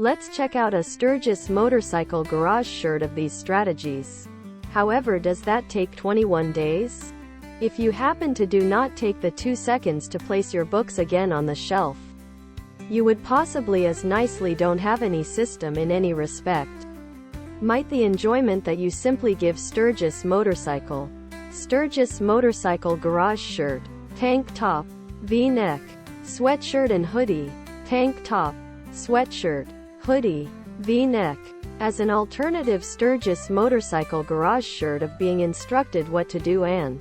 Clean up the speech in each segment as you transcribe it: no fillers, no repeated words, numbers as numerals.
Let's check out a Sturgis Motorcycle Garage Shirt of these strategies. However, does that take 21 days? If you happen to do not take the 2 seconds to place your books again on the shelf, you would possibly as nicely don't have any system in any respect. Might the enjoyment that you simply give Sturgis Motorcycle. Sturgis Motorcycle Garage Shirt. Tank top, V-neck, sweatshirt and hoodie. Tank top, sweatshirt, hoodie, V-neck. As an alternative Sturgis Motorcycle Garage Shirt of being instructed what to do and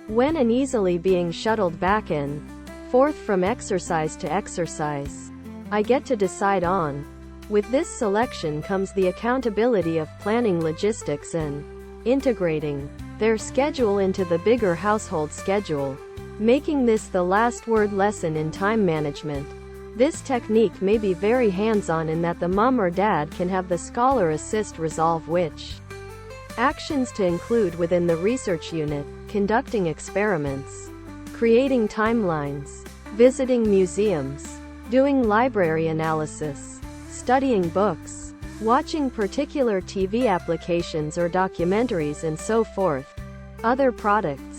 when, and easily being shuttled back and forth from exercise to exercise. I get to decide on. With this selection comes the accountability of planning logistics and integrating their schedule into the bigger household schedule, making this the last word lesson in time management. This technique may be very hands-on in that the mom or dad can have the scholar assist resolve which actions to include within the research unit, conducting experiments, creating timelines, visiting museums, doing library analysis, studying books, watching particular TV applications or documentaries and so forth. Other products.